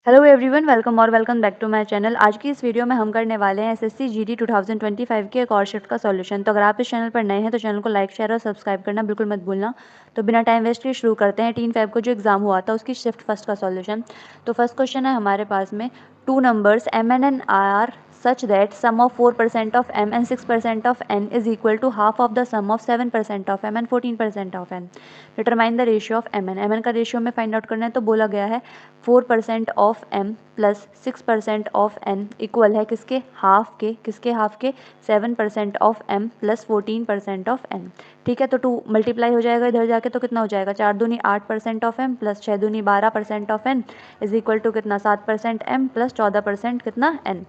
Hello everyone, welcome और welcome back to my channel. आज की इस वीडियो में हम करने वाले हैं एसएससी जीडी 2025 के एक और शिफ्ट का सॉल्यूशन। तो अगर आप इस चैनल पर नए हैं तो चैनल को लाइक, शेयर और सब्सक्राइब करना बिल्कुल मत भूलना। तो बिना टाइम वेस्ट किए शुरू करते हैं 3 फेब को जो एग्जाम हुआ था उसकी शिफ्ट फर्स्ट का सॉल्यूशन। तो फर्स्ट क्वेश्चन है हमारे पास में, two numbers m n and r such that sum of 4% of m and 6% of n is equal to half of the sum of 7% of m and 14% of n. Determine the ratio of mn। mn का ratio में find out करना है तो बोला गया है 4% of m plus 6% of n equal है किसके हाफ के 7% of m plus 14% of n। ठीक है, तो 2 मल्टीप्लाई हो जाएगा इधर जाके तो कितना हो जाएगा 4 दूनी 8% ऑफ m प्लस 6 दूनी 12% of n is equal to कितना 7% m प्लस 14% कितना n।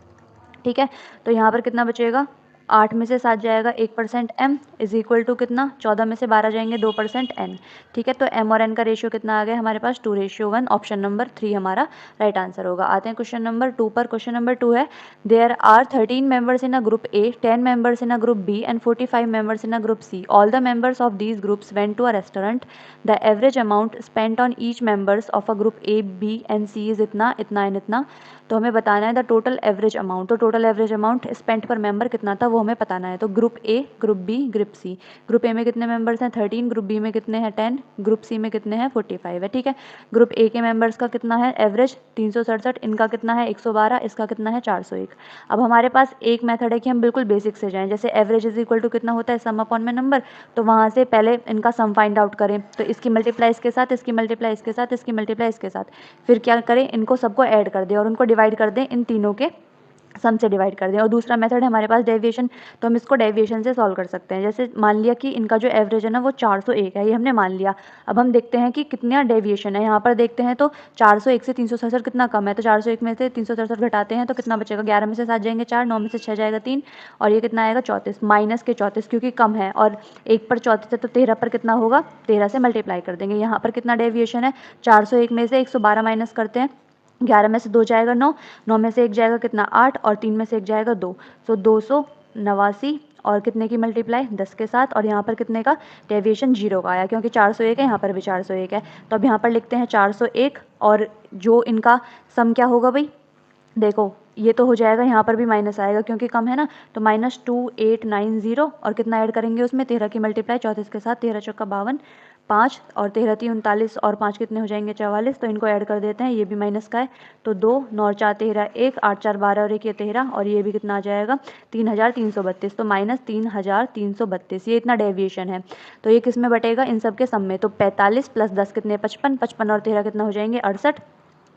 ठीक है, तो यहाँ पर कितना बचेगा 8 में से 7 जाएगा 1% m इज इक्वल टू कितना 14 में से 12 जाएंगे 2% n। ठीक है, तो m और n का रेशियो कितना आ गया हमारे पास 2:1। ऑप्शन नंबर 3 हमारा राइट आंसर होगा। आते हैं क्वेश्चन नंबर 2 पर। क्वेश्चन नंबर 2 है, there are 13 members in a group A, 10 members in a group B and 45 members in a group C. All the members of these groups went to a restaurant. The average amount spent on each members of a group A B and C is इतना इतना and इतना। तो हमें बताना है the total average amount. तो total average amount spent per member कितना था वो हमें बताना है। तो group A, group B, group C. Group A में कितने मेंबर्स हैं 13, ग्रुप बी में कितने हैं 10, ग्रुप सी में कितने हैं 45 है। ठीक है, ग्रुप ए के मेंबर्स का कितना है एवरेज 367, इनका कितना है 112, इसका कितना है 401। अब हमारे पास एक मेथड है कि हम बिल्कुल बेसिक से जाएं, जैसे एवरेज इज इक्वल टू कितना होता है सम अपॉन में नंबर। तो वहाँ से पहले इनका सम फाइंड आउट करें, तो इसकी मल्टीप्लाई इसके साथ, इसकी मल्टीप्लाई इसके साथ, इसकी मल्टीप्लाई इसके साथ, फिर क्या करें इनको सबको ऐड कर दें और उनको डिवाइड कर दें इन तीनों के सम से डिवाइड कर दें। और दूसरा मेथड है हमारे पास डेविएशन, तो हम इसको डेविएशन से सॉल्व कर सकते हैं। जैसे मान लिया कि इनका जो एवरेज है ना वो 401 है, ये हमने मान लिया। अब हम देखते हैं कि कितना डेविएशन है, यहाँ पर देखते हैं तो 401 से 367 कितना कम है। तो 401 में से 367 घटाते हैं तो कितना बचेगा 11 में से 7 जाएंगे 4, 9 में से 6 जाएगा 3 और ये कितना आएगा 34 माइनस के 34 क्योंकि कम है और 1 पर 34 है तो 13 पर कितना होगा 13 से मल्टीप्लाई कर देंगे। यहाँ पर कितना डेविएशन है 401 में से 112 माइनस करते हैं, 11 में से 2 जाएगा 9, 9 में से 1 जाएगा कितना 8 और 3 में से 1 जाएगा 2, तो 289 और कितने की मल्टीप्लाई 10 के साथ। और यहाँ पर कितने का डेविएशन 0 का आया क्योंकि 401 है, यहाँ पर भी 401 है। तो अब यहाँ पर लिखते हैं 401 और जो इनका सम क्या होगा भाई देखो ये तो हो जाएगा, यहाँ पर भी माइनस आएगा क्योंकि कम है ना, तो -2890 और कितना ऐड करेंगे उसमें 13 की मल्टीप्लाई 34 के साथ, 13 चौका 52, 5 और 13 3 39 और 5 कितने हो जाएंगे 44। तो इनको ऐड कर देते हैं, ये भी माइनस का है तो 2 9 4 13 1 8 4 12 और 1 ये 13 और ये भी कितना आ जाएगा 3332। तो -3332 ये इतना डेविएशन है। तो ये किस में बटेगा इन सब के सम में। तो 45 + 10 कितने 55, 55 और 13 कितना हो जाएंगे 68।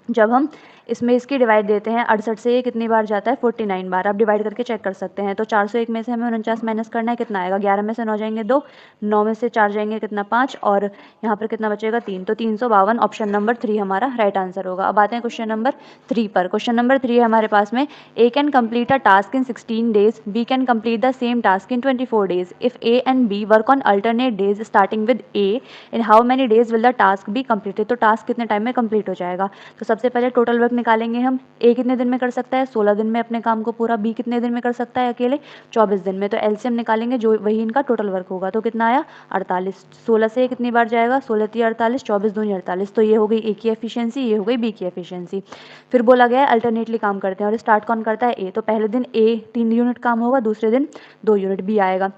जब हम इसमें इसकी डिवाइड देते हैं 68 से ये कितनी बार जाता है 49 बार। आप डिवाइड करके चेक कर सकते हैं। तो 401 में से हमें 49 माइनस करना है, कितना आएगा 11 में से 9 जाएंगे 2, 9 में से 4 जाएंगे कितना 5 और यहाँ पर कितना बचेगा 3, तो 352 ऑप्शन नंबर 3 हमारा राइट आंसर होगा। अब आते हैं क्वेश्चन नंबर 3 पर। क्वेश्चन नंबर 3 है हमारे पास में, A can complete a task in 16 days, B can complete the same task in 24 days. If A and B work on alternate days starting with A, in how many days will the task be completed. तो task कितने time में complete हो जाएगा। तो सबसे पहले total work निकालेंगे हम। ए कितने दिन में कर सकता है 16 दिन में अपने काम को पूरा, बी कितने दिन में कर सकता है अकेले 24 दिन में। तो एलसीएम निकालेंगे जो वही इनका टोटल वर्क होगा। तो कितना आया 48, 16 से कितनी बार जाएगा 16 3 48, 24 दूनी 48। तो ये हो गई ए की एफिशिएंसी, ये हो गई बी की एफिशिएंसी। फिर बोला गया है अल्टरनेटली काम करते हैं और स्टार्ट कौन करता है ए। तो पहले दिन ए 3 यूनिट काम होगा, दूसरे दिन 2 यूनिट बी आएगा,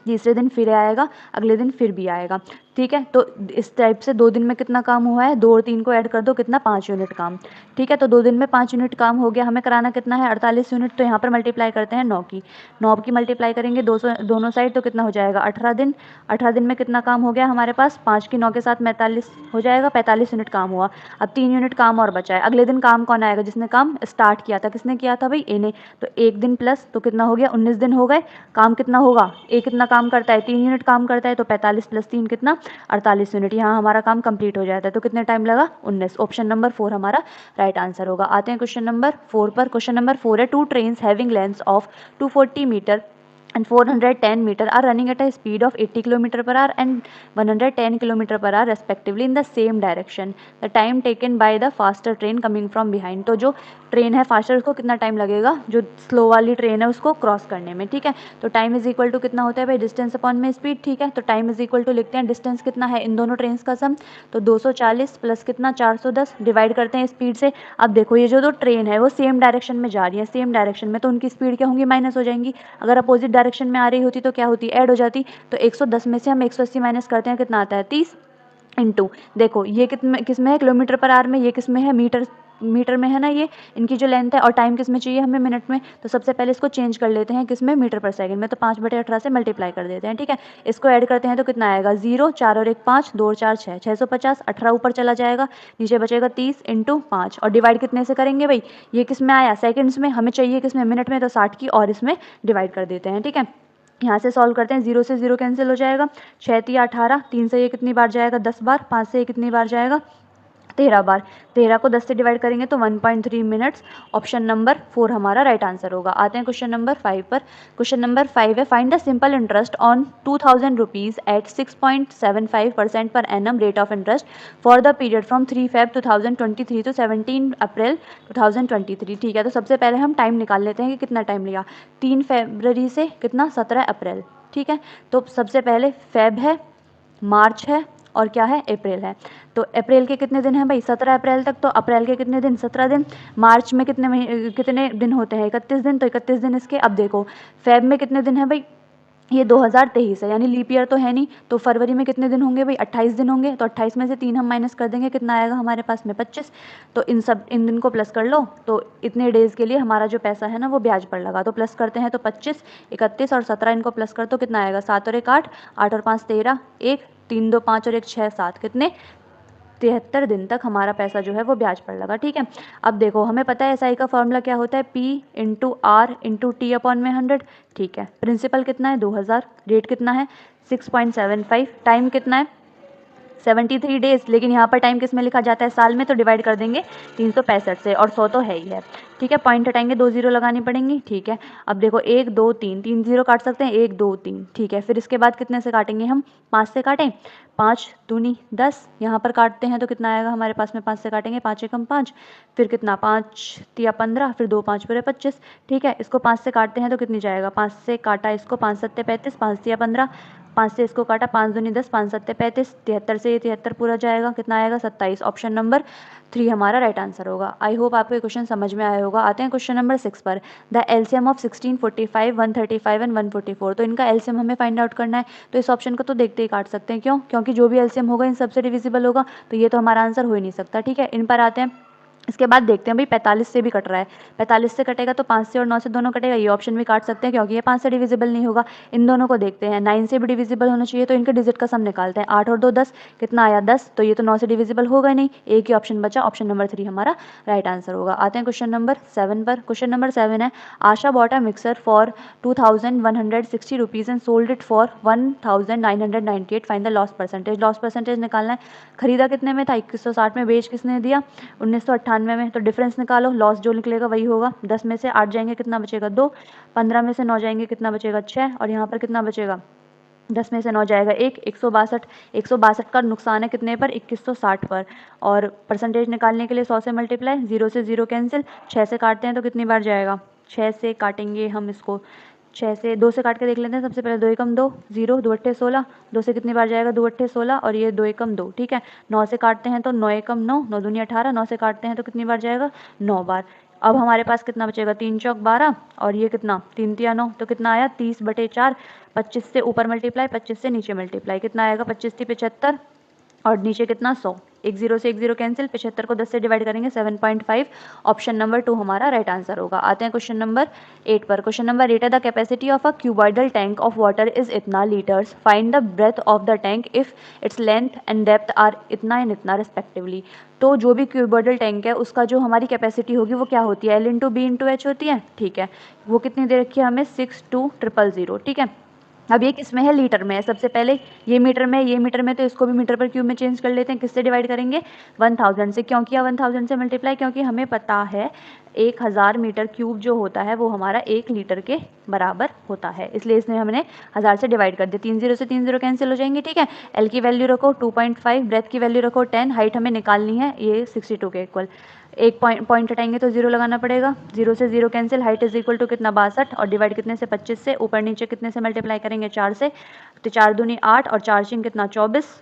तीसरे दिन फिर आएगा, अगले दिन फिर भी आएगा। ठीक है, तो इस टाइप से 2 दिन में कितना काम हुआ है 2 और 3 को ऐड कर दो कितना 5 यूनिट काम। ठीक है, तो 2 दिन में 5 यूनिट काम हो गया। हमें कराना कितना है 48 यूनिट। तो यहाँ पर मल्टीप्लाई करते हैं 9 की, 9 की मल्टीप्लाई करेंगे 200 दोनों साइड तो कितना हो जाएगा 18 दिन। 18 दिन में कितना काम हो गया हमारे पास 5 की 9 के साथ 45 हो जाएगा, 45 यूनिट काम हुआ। अब 3 यूनिट काम और बचा है। अगले दिन काम कौन आएगा जिसने काम स्टार्ट किया था, किसने किया था भाई ए ने। तो 1 दिन प्लस तो कितना हो गया 19 दिन हो गए। काम कितना होगा ए कितना काम करता है 3 यूनिट काम करता है, तो 45 + 3 कितना 48 यूनिट। यहाँ हमारा काम कंप्लीट हो जाता है। तो कितने टाइम लगा 19। ऑप्शन नंबर 4 हमारा राइट आंसर होगा। आते हैं क्वेश्चन नंबर 4 पर। क्वेश्चन नंबर 4 है, 2 trains having length of 240 meter and 410 meter are running at a speed of 80 km per hour and 110 km per hour respectively in the same direction. The time taken by the faster train coming from behind. तो जो train है faster उसको कितना time लगेगा जो slow वाली train है उसको क्रॉस करने में, ठीक है। तो टाइम इज इक्वल टू कितना होता है भाई, डिस्टेंस अपॉन में स्पीड, ठीक है। तो टाइम इज इक्वल टू लिखते हैं, डिस्टेंस कितना है इन दोनों ट्रेन का सम, तो 240 प्लस कितना 410 डिवाइड करते हैं स्पीड से। अब देखो ये जो दो ट्रेन है वो सेम डायरेक्शन में जा रही है, सेम डायरेक्शन में, तो उनकी स्पीड क्या होंगी, माइनस हो जाएंगी। अगर अपोजिट डायरेक्शन में आ रही होती तो क्या होती, ऐड हो जाती। तो 110 में से हम 180 माइनस करते हैं, कितना आता है 30 इंटू, देखो ये किसमें है, किलोमीटर पर आवर में, ये किसमें है, मीटर में है ना ये इनकी जो लेंथ है, और टाइम किसमें चाहिए हमें, मिनट में। तो सबसे पहले इसको चेंज कर लेते हैं किसमें, मीटर पर सेकंड में। तो 5/18 से मल्टीप्लाई कर देते हैं, ठीक है। इसको ऐड करते हैं तो कितना आएगा, 0, 4 और 1 5, 2 और 4 6, 650, 18 ऊपर चला जाएगा, नीचे बचेगा 30 इंटू 5, और डिवाइड कितने से करेंगे भाई, ये किसमें आया, सेकंड्स में, हमें चाहिए किसमें, मिनट में, तो 60 की और इसमें डिवाइड कर देते हैं, ठीक है। यहाँ से सॉल्व करते हैं, 0 से 0 कैंसिल हो जाएगा, 6 तिया 18, 3 से ये कितनी बार जाएगा 10 बार, 5 से ये कितनी बार जाएगा 13 बार, 13 को 10 से डिवाइड करेंगे तो 1.3 मिनट्स। ऑप्शन नंबर 4 हमारा राइट आंसर होगा। आते हैं क्वेश्चन नंबर 5 पर। क्वेश्चन नंबर 5 है, find the simple interest on 2000 rupees at 6.75% per annum rate of interest for the period from 3 Feb 2023 to 17 April 2023, ठीक है। तो सबसे पहले हम टाइम निकाल लेते हैं कि कितना टाइम लिया, 3 फरवरी से कितना 17 अप्रैल, ठीक है। तो सबसे पहले फेब है, मार्च है और क्या है, अप्रैल है। तो अप्रैल के कितने दिन हैं भाई, 17 अप्रैल तक, तो अप्रैल के कितने दिन, 17 दिन। मार्च में कितने दिन होते हैं, 31 दिन, तो 31 दिन इसके। अब देखो फेब में कितने दिन है भाई, ये 2023 है यानी लीप ईयर तो है नहीं, तो फरवरी में कितने दिन होंगे भाई, 28 दिन होंगे। तो 28 में से 3 हम माइनस कर देंगे, कितना आएगा हमारे पास में 25। तो इन दिन को प्लस कर लो, तो इतने डेज के लिए हमारा जो पैसा है ना वो ब्याज पर लगा। तो प्लस करते हैं तो 25, 31 और 17 इनको प्लस कर तो कितना आएगा, 7 और 1 8, 8 और 5 13, 1 3 2 5 और 1 6 7, कितने 73 दिन तक हमारा पैसा जो है वो ब्याज पर लगा, ठीक है। अब देखो हमें पता है एसआई का फॉर्मूला क्या होता है, P into R into T upon में 100, ठीक है। प्रिंसिपल कितना है 2000, रेट कितना है 6.75, टाइम कितना है 73 डेज, लेकिन यहाँ पर टाइम किस में लिखा जाता है, साल में, तो डिवाइड कर देंगे 365 से, और 100 तो है ही है, ठीक है। पॉइंट हटाएंगे, 2 0 लगानी पड़ेंगी, ठीक है। अब देखो 1 2 3, 3 0 काट सकते हैं, 1 2 3, ठीक है। फिर इसके बाद कितने से काटेंगे हम, 5 से काटें, 5 दूनी 10, यहाँ पर काटते हैं तो कितना आएगा हमारे पास में, 5 से काटेंगे, 5 एकम 5, फिर कितना 5 तिया 15, फिर 2 5 पूरे 25, ठीक है। इसको 5 से काटते हैं तो कितनी जाएगा, 5 से काटा इसको, 5 7 35, 5 तिया 15, 5 से इसको काटा, 5 दूनी 10, 5 7 35, 73 से ये 73 पूरा जाएगा, कितना आएगा 27। ऑप्शन नंबर 3 हमारा राइट आंसर होगा। आई होप आपको ये क्वेश्चन समझ में आया होगा। आते हैं क्वेश्चन नंबर 6 पर। द एलसीएम ऑफ 16, 45, 135 एंड 144, तो इनका एलसीएम हमें फाइंड आउट करना है। तो इस ऑप्शन को तो देखते ही काट सकते हैं, क्यों, क्योंकि जो भी एलसीएम होगा इन सबसे डिविजिबल होगा, तो ये तो हमारा आंसर हो ही नहीं सकता, ठीक है। इन पर आते हैं, इसके बाद देखते हैं भाई 45 से भी कट रहा है, 45 से कटेगा तो 5 से और 9 से दोनों कटेगा, ये ऑप्शन भी काट सकते हैं क्योंकि ये 5 से डिविजिबल नहीं होगा। इन दोनों को देखते हैं, 9 से भी डिविजिबल होना चाहिए, तो इनके डिजिट का सम निकालते हैं, 8 और 2 10, कितना आया 10, तो ये तो 9 से डिविजिबल होगा नहीं, एक ही ऑप्शन बचा, ऑप्शन नंबर 3 हमारा राइट आंसर होगा। आते हैं क्वेश्चन नंबर 7 पर। क्वेश्चन नंबर 7 है, Asha bought a mixer for 2160 rupees and sold it for 1998, find the loss percentage. Loss percentage निकालना है, खरीदा कितने में था 2160 में, बेच किसने दिया 1998 में, तो डिफरेंस निकालो, लॉस जो निकलेगा वही होगा। 10 में से 8 जाएंगे, कितना बचेगा 2, 15 में से 9 जाएंगे, कितना बचेगा 6, और यहाँ पर कितना बचेगा 10 में से 9 जाएगा 1, 162, 162 का नुकसान है कितने पर, 2160 पर। और परसेंटेज निकालने के लिए 100 से मल्टीप्लाई, 0 से 0 कैंसिल, 6 से काटते हैं तो कितनी बार जाएगा, 6 से काटेंगे हम इसको, 6 से 2 से काट के देख लेते हैं। सबसे पहले 2 एकम 2, 0, 2 अट्ठे 16, 2 से कितनी बार जाएगा 2 अट्ठे 16, और ये 2 एकम 2, ठीक है। 9 से काटते हैं तो 9 एकम 9, 9 दूनी 18, 9 से काटते हैं तो कितनी बार जाएगा 9 बार। अब हमारे पास कितना बचेगा, 3 चौक 12, और ये कितना 3 तिया 9, तो कितना आया 30/4, 25 से ऊपर मल्टीप्लाई, 25 से नीचे मल्टीप्लाई, कितना आएगा 25 × 75, और नीचे कितना 100, 1 0 से 1 0 कैंसिल, 75 को 10 से डिवाइड करेंगे 7.5, ऑप्शन नंबर 2 हमारा राइट आंसर होगा। आते हैं क्वेश्चन नंबर 8 पर। क्वेश्चन नंबर 8 है, the capacity of a cuboidal tank of water is इतना litres, find the breadth of the tank if its length and depth are इतना and इतना respectively. तो जो भी क्यूबॉइडल टैंक है उसका जो हमारी कैपेसिटी होगी वो क्या होती है, L × B × H होती है, ठीक है। वो कितनी दे रखी है हमें 62000, ठीक है। अब ये किस में है, लीटर में है। सबसे पहले ये मीटर में, ये मीटर में, तो इसको भी मीटर पर क्यूब में चेंज कर लेते हैं। किससे डिवाइड करेंगे, 1000 से। क्यों किया 1000 से मल्टीप्लाई, क्योंकि हमें पता है 1000 मीटर क्यूब जो होता है वो हमारा 1 लीटर के बराबर होता है, इसलिए इसने हमने 1000 से डिवाइड कर दिया। 3 0 से 3 0 कैंसिल हो जाएंगे, ठीक है। एल की वैल्यू रखो 2.5, ब्रेथ की वैल्यू रखो 10, हाइट हमें निकालनी है ये 62 के इक्वल। एक पॉइंट हटाएंगे तो 0 लगाना पड़ेगा, 0 से 0 cancel, height is equal to कितना 62, और डिवाइड कितने से 25 से, ऊपर नीचे कितने से मल्टीप्लाई करेंगे 4 से, तो 4 दूनी 8 और 4 चिंग कितना 24,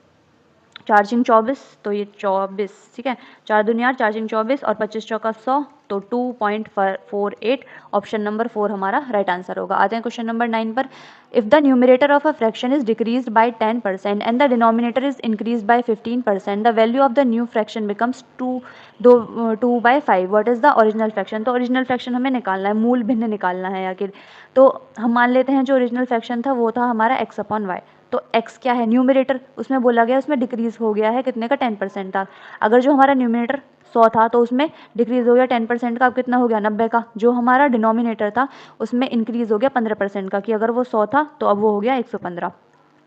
4 चिंग 24, तो ये 24, ठीक है। 4 दूनी 8, 4 चिंग 24 और 25 चौका 100, तो 2.48, ऑप्शन नंबर 4 हमारा राइट आंसर होगा। आते हैं क्वेश्चन नंबर 9 पर। If the numerator of a fraction is decreased bye 10% and the denominator is increased by 15%, the value of the new fraction becomes 2/5, what is the original fraction. तो original fraction हमें निकालना है, मूल भिन्न निकालना है आखिर। तो हम मान लेते हैं जो ओरिजिनल फ्रैक्शन था वो था हमारा x/y। तो x क्या है, न्यूमरेटर, उसमें बोला गया उसमें डिक्रीज हो गया है कितने का, 10% था। अगर जो हमारा न्यूमरेटर 100 था तो उसमें डिक्रीज हो गया 10% का, अब कितना हो गया 90 का। जो हमारा डिनोमिनेटर था उसमें इंक्रीज हो गया 15% का, कि अगर वो 100 था तो अब वो हो गया 115,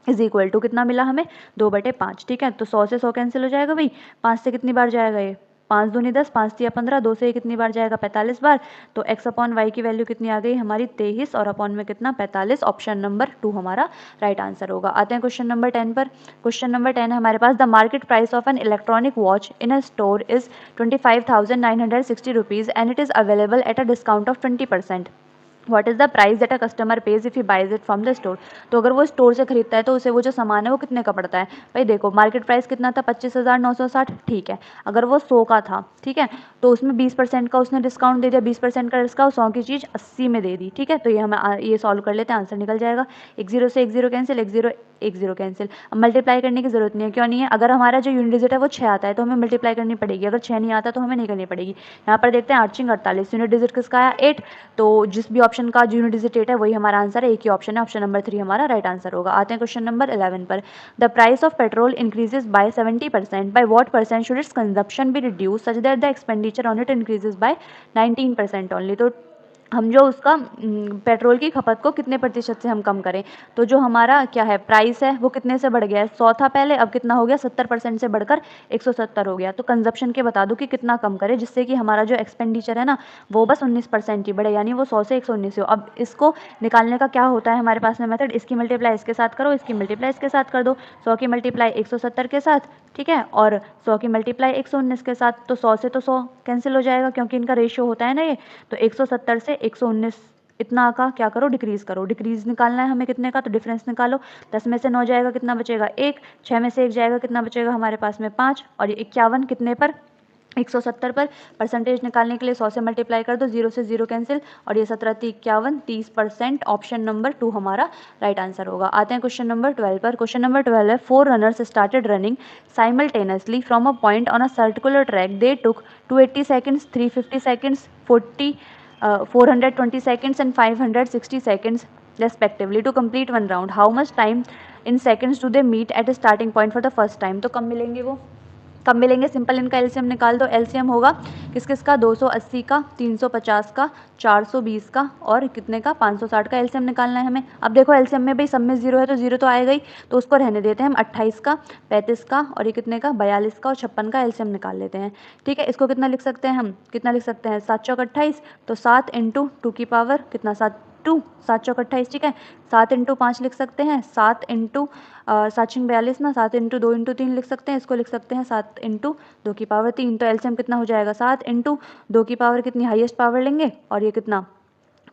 इज इक्वल टू कितना मिला हमें 2/5, ठीक है। तो 100 से 100 कैंसिल हो जाएगा भाई, 5 से कितनी बार जाएगा ये, 5 दूनी 10, 5 तिया 15, 2 से ये कितनी बार जाएगा 45 बार। तो x/y की वैल्यू कितनी आ गई हमारी 23, और अपॉन में कितना 45, ऑप्शन नंबर 2 हमारा राइट आंसर होगा। आते हैं क्वेश्चन नंबर 10 पर। क्वेश्चन नंबर 10 है हमारे पास, the market price of an electronic watch in a store is 25,960 rupees and it is available at a discount of 20%। What is the price that a customer pays if he buys it from the store. तो अगर वो store से खरीदता है तो उसे वो जो सामान है वो कितने का पड़ता है। भाई देखो मार्केट प्राइस कितना था 25,960, ठीक है। अगर वो 100 का था, ठीक है, तो उसमें 20% का उसने डिस्काउंट दे दिया, 20% का डिस्काउंट, 100 की चीज़ 80 में दे दी, ठीक है। तो ये हमें ये सॉल्व कर लेते हैं, आंसर निकल जाएगा। 1 0 से 1 0 कैंसिल, 1 0 कैंसिल। अब मल्टीप्लाई करने की जरूरत नहीं है, क्यों नहीं है, अगर हमारा जो यूनिट डिजिट है वो 6 आता है तो हमें मल्टीप्लाई करनी पड़ेगी, अगर 6 नहीं आता तो हमें नहीं करनी पड़ेगी। यहाँ पर देखते हैं 8 चिंग 48, यूनिट डिजिट किसका आया 8, तो जिस भी ऑप्शन का यूनिट डिजिट 8 है वही हमारा आंसर है, एक ही ऑप्शन है, ऑप्शन नंबर 3 हमारा राइट आंसर होगा। आते हैं क्वेश्चन नंबर 11 पर। The price of petrol increases by 70%, by what percent should it's consumption be reduce such that the expenditure on it increases by 19% only. तो हम जो उसका पेट्रोल की खपत को कितने प्रतिशत से हम कम करें। तो जो हमारा क्या है प्राइस है वो कितने से बढ़ गया है, 100 था पहले, अब कितना हो गया 70% से बढ़कर 170 हो गया। तो कंजप्शन के बता दो कि कितना कम करें जिससे कि हमारा जो एक्सपेंडिचर है ना वो बस 19% ही बढ़े, यानी वो 100 से 119 हो। अब इसको निकालने का क्या होता है हमारे पास में मेथड, इसकी मल्टीप्लाई इसके साथ करो, इसकी मल्टीप्लाई इसके साथ कर दो, 100 की मल्टीप्लाई 170 के साथ, ठीक है, और 100 की मल्टीप्लाई 119 के साथ। तो 100 से तो 100 कैंसिल हो जाएगा क्योंकि इनका रेशियो होता है ना ये। तो 170 से 119 इतना का क्या करो डिक्रीज करो, डिक्रीज निकालना है हमें कितने का, तो डिफरेंस निकालो। 10 में से 9 जाएगा कितना बचेगा 1, 6 में से 1 जाएगा कितना बचेगा हमारे पास में 5, और ये 51 कितने पर 170 पर। परसेंटेज निकालने के लिए 100 से मल्टीप्लाई कर दो, 0 से 0 कैंसिल, और ये 17 51 30%, ऑप्शन नंबर 2 हमारा राइट आंसर होगा। आते हैं क्वेश्चन नंबर 12 पर। क्वेश्चन नंबर 12 है, 4 runners started running simultaneously from a point on a circular track, they took 280 seconds, 350 seconds, 420 seconds and 560 seconds respectively to complete one round. How much time in seconds do they meet at a starting point for the first time। तो कब मिलेंगे वो, कब मिलेंगे, simple इनका LCM निकाल दो। LCM होगा किस किस का, 280 का, 350 का, 420 का और कितने का 560 का एलसीएम निकालना है हमें। अब देखो एलसीएम में भाई सब में 0 है तो 0 तो आएगा ही, तो उसको रहने देते हैं हम। 28 का, 35 का और ये कितने का 42 का और 56 का एलसीएम निकाल लेते हैं, ठीक है। इसको कितना लिख सकते हैं हम, कितना लिख सकते हैं 7 चौक 28, तो 7 इंटू 2 की पावर कितना 7 चौक 28, ठीक है। 7 इंटू 5 लिख सकते हैं, 7 इंटू 7 छिंग 42 ना, 7 इंटू 2 इंटू 3 लिख सकते हैं, इसको लिख सकते हैं 7 इंटू 2 की पावर 3। तो एलसीएम कितना हो जाएगा 7 इंटू 2 की पावर कितनी हाईएस्ट पावर लेंगे, और ये कितना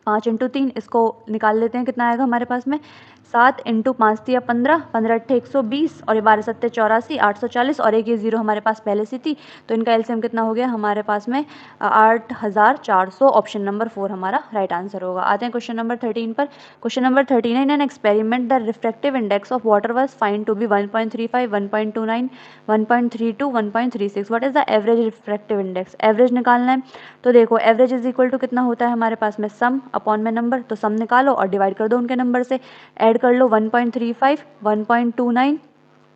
5 इंटू 3, इसको निकाल लेते हैं कितना आएगा हमारे पास में 7 इंटू 5 दिया 15, 15 अट्ठे 120 और ये 12 सत्ते 84, 840 और एक ये 0 हमारे पास पहले से थी, तो इनका एलसीएम कितना हो गया हमारे पास में 8400, ऑप्शन नंबर 4 हमारा राइट आंसर होगा। आते हैं क्वेश्चन नंबर 13 पर। क्वेश्चन नंबर 13 है, in an experiment the refractive index of water was find to be 1.35, 1.29, 1.32, 1.36, what is the average refractive index. Average निकालना है, तो देखो एवरेज इज इक्वल टू कितना होता है हमारे पास में सम अपॉन में नंबर, तो सम निकालो और डिवाइड कर दो उनके नंबर से, ऐड कर लो 1.35, 1.29,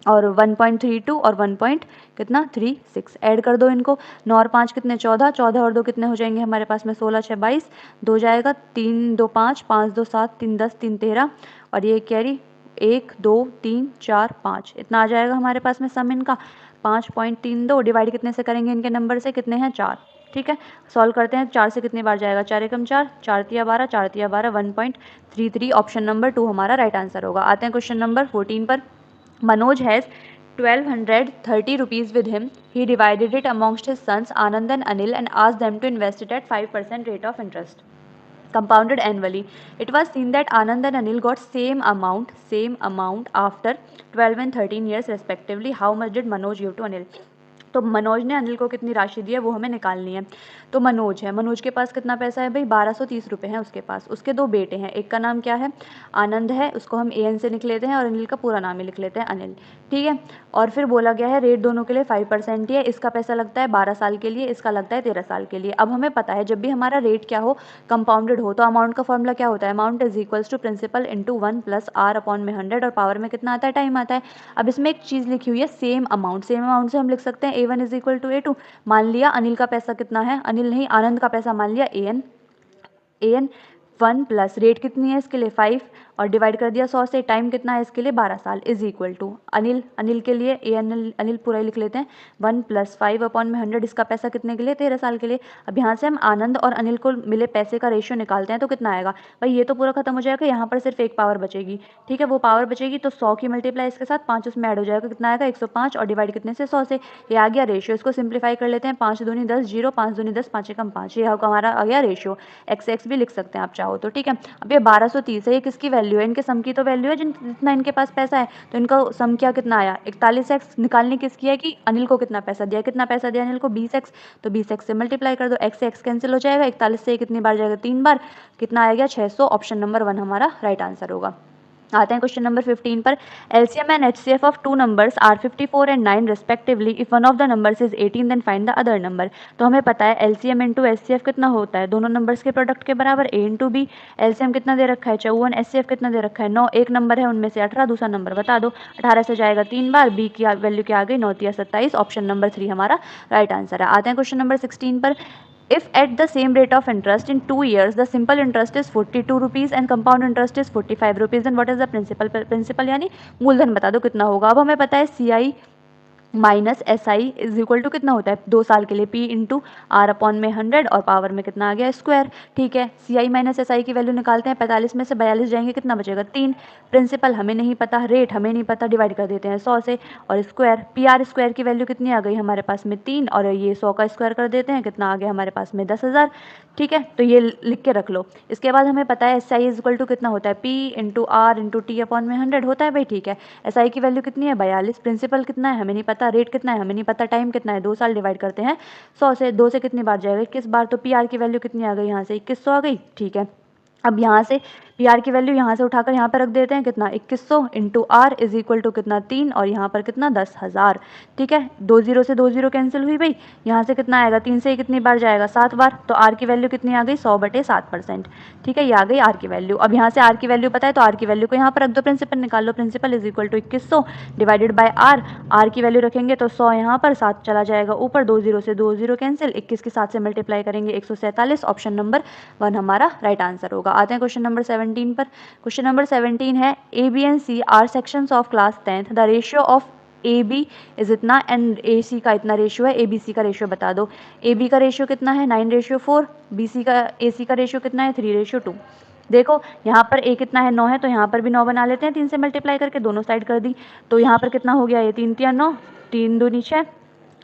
और 1.32 और 1 पॉइंट कितना 36 ऐड कर दो इनको। 9 और 5 कितने 14, 14 और 2 कितने हो जाएंगे हमारे पास में 16 6 22, 2 जाएगा 3 2 5, 5 2 7, 3 10, 3 13 और ये कैरी 1 2 3 4 5 इतना आ जाएगा हमारे पास में सम इनका 5.32। डिवाइड कितने से करेंगे इनके नंबर से, कितने हैं 4। ठीक है, सॉल्व करते हैं। 4 से कितनी बार जाएगा, 4 एकम 4, 4 तिया 12, 4 तिया 12, 1.33 ऑप्शन नंबर 2 हमारा राइट आंसर होगा। आते हैं क्वेश्चन नंबर 14 पर। Manoj has 1230 rupees with him. He divided it amongst his sons Anand and Anil and asked them to invest it at 5% rate of interest, compounded annually. It was seen that Anand and Anil got same amount after 12 and 13 years respectively. How much did Manoj give to Anil? तो मनोज ने अनिल को कितनी राशि दी है वो हमें निकालनी है। तो मनोज है, मनोज के पास कितना पैसा है भाई, 1230 रुपये हैं उसके पास। उसके दो बेटे हैं, एक का नाम क्या है आनंद है, उसको हम AN से लिख लेते हैं, और अनिल का पूरा नाम ही लिख लेते हैं अनिल। ठीक है, और फिर बोला गया है रेट दोनों के लिए 5% ही है। इसका पैसा लगता है 12 साल के लिए, इसका लगता है 13 साल के लिए। अब हमें पता है जब भी हमारा रेट क्या हो, कंपाउंडेड हो, तो अमाउंट का फॉर्मूला क्या होता है, amount is equals to principal into 1 plus R upon में 100, और पावर में कितना आता है, टाइम आता है। अब इसमें एक चीज़ लिखी हुई है सेम अमाउंट, सेम अमाउंट से हम लिख सकते हैं A1 is equal to A2। मान लिया अनिल का पैसा कितना है, अनिल नहीं आनंद का पैसा मान लिया AN 1 प्लस रेट कितनी है इसके लिए 5, और डिवाइड कर दिया 100 से, टाइम कितना है इसके लिए 12 साल, इज इक्वल टू अनिल के लिए अनिल पूरा ही लिख लेते हैं 1 प्लस 5 अपॉन में 100, इसका पैसा कितने के लिए 13 साल के लिए। अब यहाँ से हम आनंद और अनिल को मिले पैसे का रेशियो निकालते हैं तो कितना आएगा भाई, ये तो पूरा खत्म हो जाएगा, यहाँ पर सिर्फ एक पावर बचेगी। ठीक है, वो पावर बचेगी तो 100 की मल्टीप्लाई इसके साथ 5 उसमें ऐड हो जाएगा, कितना आएगा 105, और डिवाइड कितने से 100 से, ये आ गया रेशियो। इसको सिंप्लीफाई कर लेते हैं, 5 दूनी 10 0, 5 दूनी 10, 5 एकम 5, ये हमारा आ गया रेशियो। एक्स भी लिख सकते हैं आप चाहो तो। ठीक है, अब ये 1230 है, ये किसकी वैल्यू है, इनके सम की तो वैल्यू है जितना इनके पास पैसा है, तो इनका सम क्या कितना आया 41x। निकालने किसकी है कि अनिल को कितना पैसा दिया, कितना पैसा दिया अनिल को 20x, तो 20x से मल्टीप्लाई कर दो, x से x कैंसिल हो जाएगा, 41 से कितनी बार जाएगा 3 बार, कितना आएगा 600, ऑप्शन नंबर 1 हमारा राइट आंसर होगा। आते हैं क्वेश्चन नंबर 15 पर। LCM and HCF of two numbers are 54 and 9 respectively. If one of the numbers is 18 then find the other number. तो हमें पता है LCM इंटू HCF कितना होता है, दोनों नंबर्स के प्रोडक्ट के बराबर A इंटू B। LCM कितना दे रखा है 54, HCF कितना दे रखा है 9, एक नंबर है उनमें से 18, दूसरा नंबर बता दो। 18 से जाएगा 3 बार, B की वैल्यू क्या आ गई 9 तिया 27, ऑप्शन नंबर 3 हमारा राइट आंसर है। आते हैं क्वेश्चन नंबर 16 पर। If at the same rate of interest in 2 years, the simple interest is 42 rupees and compound interest is 45 rupees, then what is the principal यानी मूलधन बता दो कितना होगा। अब हमें पता है CI minus SI is equal to कितना होता है 2 साल के लिए P इंटू R अपॉन में 100, और पावर में कितना आ गया स्क्वायर। ठीक है, CI माइनस SI की वैल्यू निकालते हैं, 45 में से 42 जाएंगे, कितना बचेगा 3। प्रिंसिपल हमें नहीं पता, रेट हमें नहीं पता, डिवाइड कर देते हैं 100 से, और स्क्वायर PR स्क्वायर की वैल्यू कितनी आ गई हमारे पास में 3, और ये 100 का स्क्वायर कर देते हैं, कितना आ गया हमारे पास में 10,000। ठीक है, तो ये लिख के रख लो। इसके बाद हमें पता है SI इज इक्वल टू कितना होता है P into R into T upon में 100 होता है भाई। ठीक है, SI की वैल्यू कितनी है 42, प्रिंसिपल कितना है हमें नहीं पता, रेट कितना है हमें नहीं पता, टाइम कितना है 2 साल, डिवाइड करते हैं 100 से, 2 से कितनी बार जाएगा 21 बार, तो PR की वैल्यू कितनी आ गई यहाँ से 2100 आ गई। ठीक है, अब यहाँ से PR की वैल्यू यहाँ से उठाकर यहाँ पर रख देते हैं, कितना 2100 into R is equal to कितना 3, और यहाँ पर कितना 10,000। ठीक है, 2 0 से 2 0 कैंसिल हुई भाई, यहाँ से कितना आएगा 3 से कितनी बार जाएगा 7 बार, तो R की वैल्यू कितनी आ गई 100/7%। ठीक है, ये आ गई R की वैल्यू। अब यहाँ से R की वैल्यू पता है तो R की वैल्यू को यहाँ पर रख दो, प्रिंसिपल निकाल लो, principal is equal to 2100 divided by R की वैल्यू रखेंगे तो 100 यहाँ पर, 7 चला जाएगा ऊपर, 2 0 से 2 0 कैंसिल, 21 के 7 से मल्टीप्लाई करेंगे 147, ऑप्शन नंबर 1 हमारा राइट आंसर होगा। आते हैं क्वेश्चन नंबर 17 पर। क्वेश्चन नंबर 17 है A B and C are sections of class 10th, the ratio of AB is इतना एंड AC का इतना रेशियो है, ABC का रेशियो बता दो। AB का रेशियो कितना है 9:4, AC का रेशियो कितना है 3:2। देखो यहाँ पर A कितना है 9 है, तो यहाँ पर भी 9 बना लेते हैं, 3 से मल्टीप्लाई करके दोनों साइड कर दी, तो यहाँ पर कितना हो गया ये 3 तिया 9, 3 दूनी 6।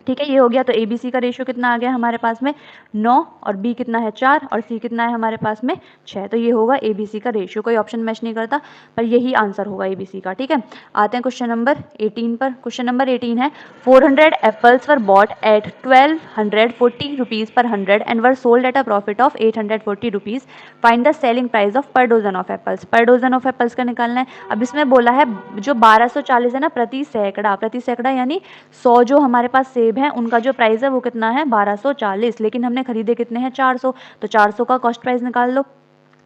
ठीक है, ये हो गया, तो ABC का रेशियो कितना आ गया हमारे पास में 9, और B कितना है 4, और C कितना है हमारे पास में 6, तो ये होगा ABC का रेशियो। कोई ऑप्शन मैच नहीं करता, पर यही आंसर होगा ABC का। ठीक है, आते हैं क्वेश्चन नंबर 18 पर। क्वेश्चन नंबर 18 है 400 apples were bought at 1240 rupees पर 100 and were sold at a profit of 840 rupees. Find the selling price of पर डोजन ऑफ एप्पल्स। पर डोजन ऑफ एप्पल्स का निकालना है। अब इसमें बोला है जो 1240 है ना प्रति सैकड़ा यानी 100 जो हमारे पास सेब हैं उनका जो प्राइस है वो कितना है 1240, लेकिन हमने खरीदे कितने हैं 400, तो 400 का कॉस्ट प्राइस निकाल लो,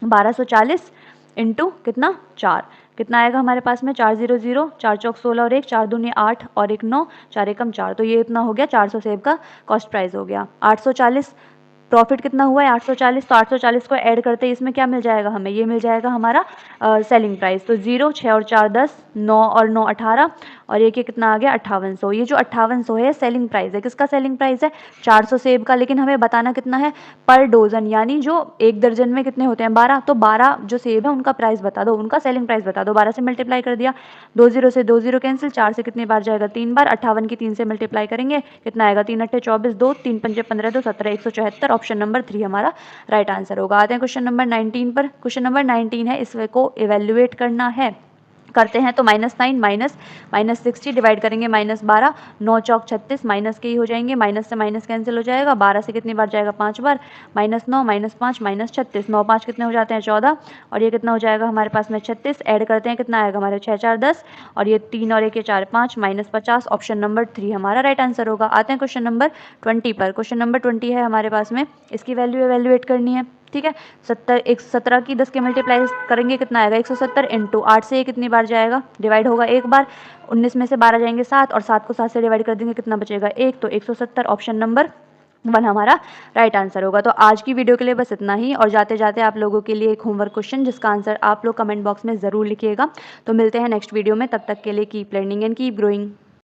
1240 इंटू कितना 4, कितना आएगा हमारे पास में 4 0 0, 4 चौक 16 और 1, 4 दूनी 8 और 1 9, 4 एकम 4। तो ये इतना हो गया 400 सेब का कॉस्ट प्राइस हो गया। 840 प्रॉफिट कितना हुआ है 840, तो 840 को ऐड करते हैं इसमें क्या मिल जाएगा हमें, ये मिल जाएगा हमारा सेलिंग प्राइस। तो 0 6 और 4 10, 9 और 9 18 और ये कितना आ गया 5800। ये जो 5800 है सेलिंग प्राइस है, किसका सेलिंग प्राइस है 400 सेब का। लेकिन हमें बताना कितना है पर डोजन, यानी जो एक दर्जन में कितने होते हैं 12, तो 12 जो सेब है उनका प्राइस बता दो, उनका सेलिंग प्राइस बता दो। 12 से मल्टीप्लाई कर दिया, 2 0 से 2 0 कैंसिल, 4 से कितनी बार जाएगा 3 बार, 58 की 3 से मल्टीप्लाई करेंगे कितना आएगा 3 8 24, 2 3 5 15 2 17 174। ऑप्शन नंबर 3 हमारा राइट आंसर होगा। आते हैं क्वेश्चन नंबर 19 पर। क्वेश्चन नंबर 19 है, इसको इवेल्युएट करना है, करते हैं तो -9 -60 डिवाइड करेंगे -12, 9 चौक 36 माइनस के ही हो जाएंगे, माइनस से माइनस कैंसिल हो जाएगा, 12 से कितनी बार जाएगा 5 बार, -9 -5 -36, 9 5 कितने हो जाते हैं 14 और ये कितना हो जाएगा हमारे पास में 36, ऐड करते हैं कितना आएगा हमारे 6 4 10 और ये 3 और 1 ये 4 5 -50। ऑप्शन नंबर 3 हमारा राइट आंसर होगा। आते हैं क्वेश्चन नंबर 20 पर। क्वेश्चन नंबर 20 है हमारे पास में, इसकी वैल्यू एवेल्युएट करनी है, ठीक है। 17 की 10 के मल्टीप्लाई करेंगे कितना आएगा 170 इंटू 8 से ये कितनी बार जाएगा डिवाइड होगा एक बार, 19 में से 12 जाएंगे 7 और 7 को 7 से डिवाइड कर देंगे कितना बचेगा 1, तो 170। ऑप्शन नंबर 1 हमारा राइट आंसर होगा। तो आज की वीडियो के लिए बस इतना ही, और जाते जाते आप लोगों के लिए एक होमवर्क क्वेश्चन जिसका आंसर आप लोग कमेंट बॉक्स में ज़रूर लिखिएगा। तो मिलते हैं नेक्स्ट वीडियो में, तब तक के लिए keep learning and keep growing.